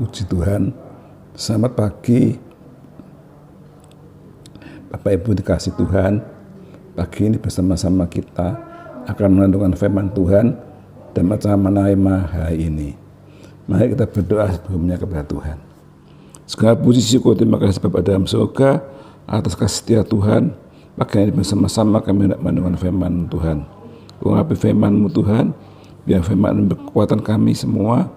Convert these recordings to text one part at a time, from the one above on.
Puji Tuhan, selamat pagi Bapak Ibu dikasih Tuhan. Pagi ini bersama-sama kita akan menentukan firman Tuhan dan macam menerima hari ini. Mari kita berdoa sebelumnya kepada Tuhan. Segala puji syukur terima kasih Bapa dalam surga atas kasih setia Tuhan. Pagi ini bersama-sama kami hendak mendengarkan firman Tuhan. Urapi firman-Mu Tuhan, biar firman berkekuatan kami semua,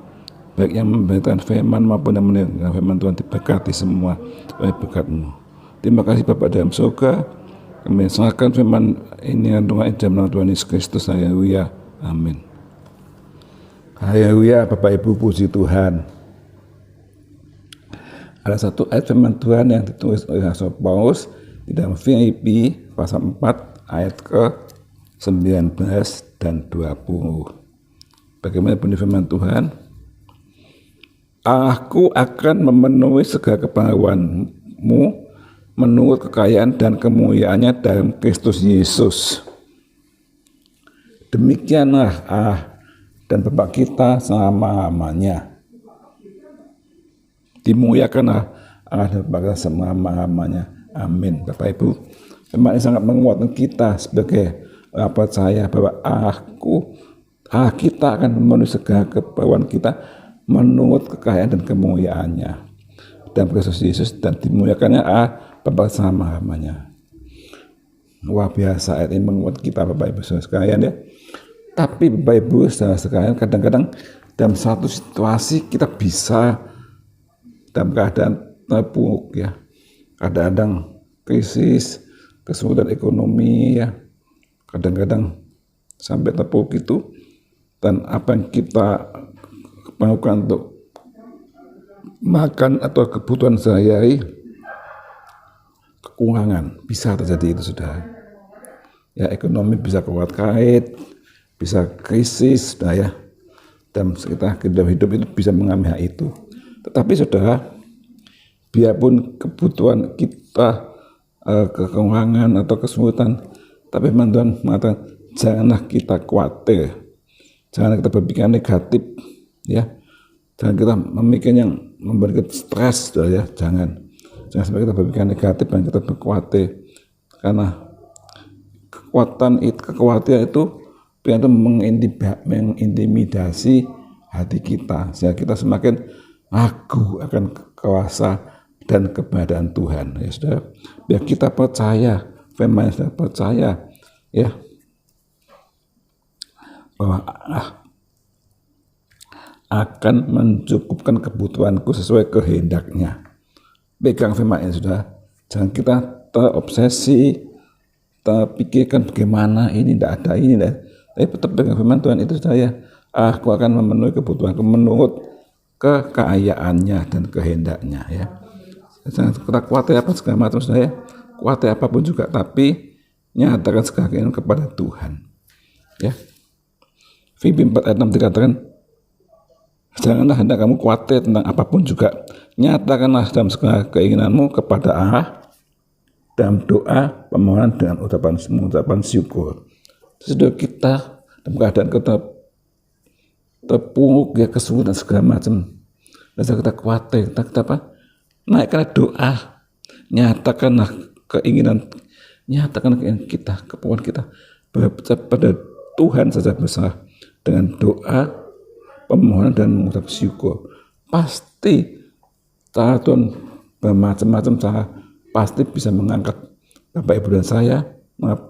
baik yang memberitakan firman maupun yang mendengarkan firman Tuhan, diberkati semua oleh berkat-Mu. Terima kasih Bapak dalam surga. Kami serahkan firman ini dalam nama Tuhan Yesus Kristus. Haleluya. Amin. Haleluya. Bapak Ibu, puji Tuhan. Ada satu ayat firman Tuhan yang ditulis oleh Rasul Paulus di dalam Filipi pasal 4 ayat ke-19 dan 20. Bagaimana bunyi firman Tuhan? Aku akan memenuhi segala keperluanmu menurut kekayaan dan kemuliaannya dalam Kristus Yesus. Demikianlah dan Bapa kita selama-lamanya. Dimuliakanlah Allah dan Bapa kita selama-lamanya. Amin. Bapak Ibu, firman ini sangat menguatkan kita sebagai orang percaya bahwa kita akan memenuhi segala keperluan kita menurut kekayaan dan kemuliaannya dalam Kristus Yesus, dan dimuliakannya Bapa selama-lamanya. Luar biasa ayat ini menguat kita Bapak Ibu saudara sekalian ya. Tapi Bapak Ibu saudara sekalian, kadang-kadang dalam satu situasi kita bisa dalam keadaan terpuruk ya. Kadang-kadang krisis, kesulitan ekonomi ya. Kadang-kadang sampai terpuruk itu, dan apa yang kita lakukan untuk makan atau kebutuhan sehari-hari kekurangan, bisa terjadi itu sudah ya. Ekonomi bisa kuat kait, bisa krisis sudah ya, dan sekitar hidup itu bisa mengalami hal itu. Tetapi saudara, biarpun kebutuhan kita kekurangan atau kesulitan, tapi Tuhan mengatakan janganlah kita khawatir, janganlah kita berpikir negatif ya, jangan kita memikir yang memberikan stres ya, jangan sampai kita berpikir negatif dan kita berkhawatir, karena kekhawatiran itu mengintimidasi hati kita sehingga kita semakin ragu akan kuasa dan keberadaan Tuhan ya saudara. Biar kita percaya, firman sudah percaya ya, bahwa akan mencukupkan kebutuhanku sesuai kehendaknya. Pegang firman ini sudah, jangan kita terobsesi, terpikirkan bagaimana ini tidak ada ini, tapi tetap pegang firman Tuhan itu saya, aku akan memenuhi kebutuhanku menurut kekayaannya dan kehendaknya ya. Jangan kita khawatir apa segala macam saya, khawatir apapun juga, tapi nyatakan segala keinginan kepada Tuhan ya. Filipi 4 ayat 6 dikatakan, janganlah hendak kamu khawatir tentang apapun juga, nyatakanlah dalam segala keinginanmu kepada Allah dalam doa permohonan dengan ucapan syukur. Sudah kita dalam keadaan kita terpuruk ya, kesulitan segala macam, dan kita khawatir, kita apa? Naikkanlah doa, nyatakanlah keinginan kita, keperluan kita pada Tuhan saja besar dengan doa permohonan dan mengucap syukur. Pasti cara Tuhan bermacam-macam cara, pasti bisa mengangkat Bapak Ibu dan saya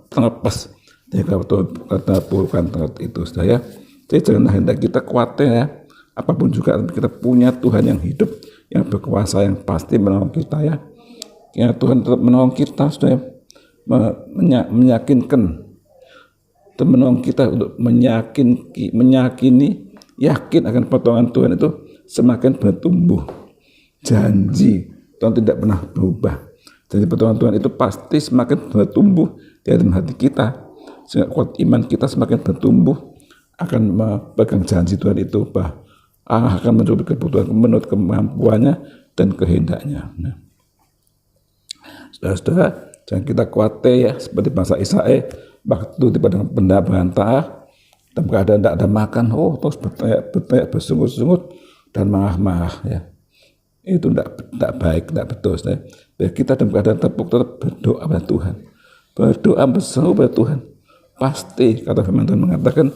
terlepas dari keterpurukan itu saya. Jadi janganlah hendak kita khawatir ya, apapun juga kita punya Tuhan yang hidup, yang berkuasa, yang pasti menolong kita ya. Ya Tuhan tetap menolong kita sudah meyakinkan dan menolong kita untuk meyakini yakin akan pertolongan Tuhan itu semakin bertumbuh. Janji Tuhan tidak pernah berubah. Jadi pertolongan Tuhan itu pasti semakin bertumbuh di dalam hati kita, sehingga kuat iman kita semakin bertumbuh akan memegang janji Tuhan itu, bahwa Allah akan mencukupi kebutuhan menurut kemampuannya dan kehendaknya. Nah, saudara-saudara, jangan kita khawatir ya, seperti bangsa Israel waktu di padang bantah dalam keadaan tidak ada makan, terus berteriak bersungut-sungut dan marah-marah ya. Itu tidak baik, tidak betul. Biar kita dalam keadaan terpuruk tetap berdoa pada Tuhan. Berdoa berseru pada Tuhan. Pasti kata firman Tuhan mengatakan,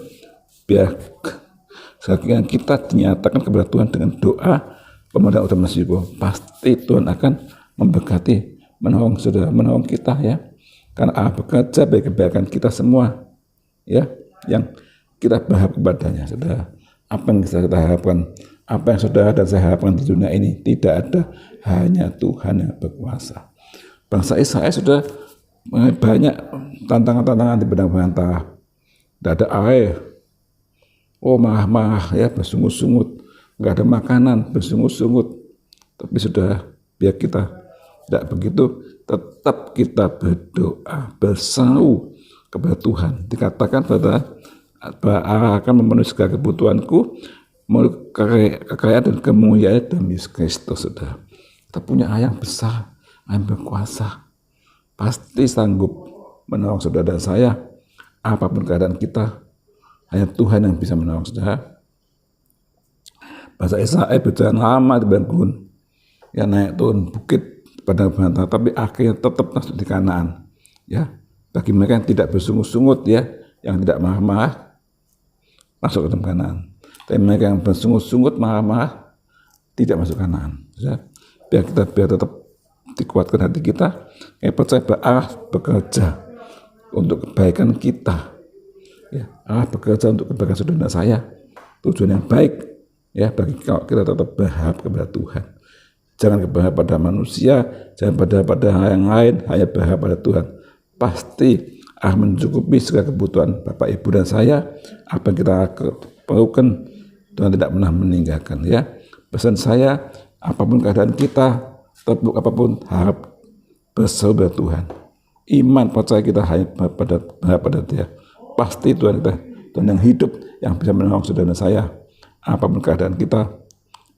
biar saking kita dinyatakan kepada Tuhan dengan doa pemohon utama syukur, pasti Tuhan akan memberkati, menolong saudara, menolong kita ya. Karena Allah bekerja bagi kebaikan kita semua ya, yang kita berharap kepadanya. Saudara, apa yang kita harapkan, apa yang saudara dan saya harapkan di dunia ini, tidak ada, hanya Tuhan yang berkuasa. Bangsa Israel sudah banyak tantangan-tantangan di padang belantara, tidak ada air, marah-marah ya, bersungut-sungut, nggak ada makanan, bersungut-sungut. Tapi sudah, biar kita tidak begitu, tetap kita berdoa, berseru kepada Tuhan. Dikatakan pada Allah akan memenuhi segala kebutuhanku, kekayaan dan kemuliaan dalam Yesus Kristus. Saudara, kita punya ayah yang besar, ayah yang berkuasa, pasti sanggup menolong saudara dan saya. Apapun keadaan kita, hanya Tuhan yang bisa menolong saudara. Bangsa Israel berjalan lama di Bangkun, ya naik turun bukit pada belantara, tapi akhirnya tetap masuk di Kanaan. Ya, bagi mereka yang tidak bersungut-sungut ya, yang tidak marah-marah, masuk ke dalam Kanaan. Tapi mereka yang bersungut-sungut, marah-marah, tidak masuk Kanaan. Ya, biar tetap dikuatkan hati kita, percaya bahwa Allah bekerja untuk kebaikan kita. Ya, Allah bekerja untuk kebaikan saudara saya, tujuan yang baik ya, bagi kita tetap berharap kepada Tuhan. Jangan berharap pada manusia, jangan pada hal yang lain, hanya berharap pada Tuhan. Pasti Allah mencukupi segala kebutuhan Bapak Ibu dan saya. Apa yang kita perlukan, Tuhan tidak pernah meninggalkan ya. Pesan saya, apapun keadaan kita, terpuruk apapun, harap berseru pada Tuhan. Iman percaya kita hanya pada Dia. Pasti Tuhan kita, Tuhan yang hidup, yang bisa menolong saudara dan saya. Apapun keadaan kita,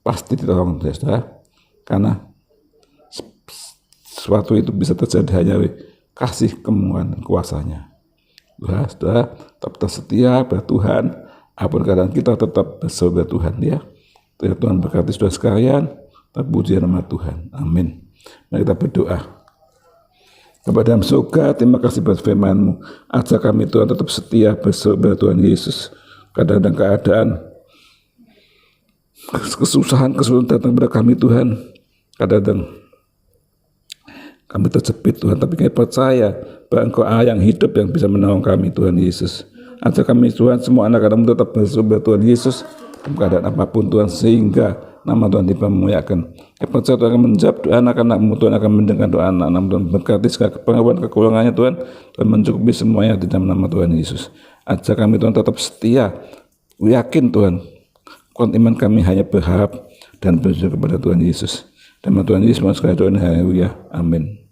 pasti ditolong saudara. Karena sesuatu itu bisa terjadi hanya oleh kasih, kemurahan, dan kuasanya. Saudara, tetap setia pada Tuhan. Apapun keadaan kita, tetap berseru pada Tuhan ya. Tuhan berkati saudara sekalian. Terpuji nama Tuhan. Amin. Mari kita berdoa. Bapa dalam surga, terima kasih buat firman-Mu. Ajar kami Tuhan tetap setia berseru pada Tuhan Yesus. Kadang-kadang keadaan kesusahan datang kepada kami Tuhan. Kadang-kadang kami terjepit Tuhan, tapi kami percaya bahwa Engkau Allah yang hidup yang bisa menolong kami Tuhan Yesus. Ajar kami Tuhan, semua anak-anak-Mu tetap berseru pada Tuhan Yesus dalam keadaan apapun Tuhan, sehingga nama Tuhan dipermuliakan. Kami percaya Tuhan akan menjawab doa anak-anak-Mu, Tuhan akan mendengar doa anak-anak-Mu, Tuhan berkati segala kepengetahuan kekurangannya Tuhan, Tuhan mencukupi semuanya di dalam nama Tuhan Yesus. Ajar kami Tuhan tetap setia, yakin Tuhan, kuat iman kami hanya berharap dan bersyukur kepada Tuhan Yesus. Nama Tuhan Yesus, haleluya, amin.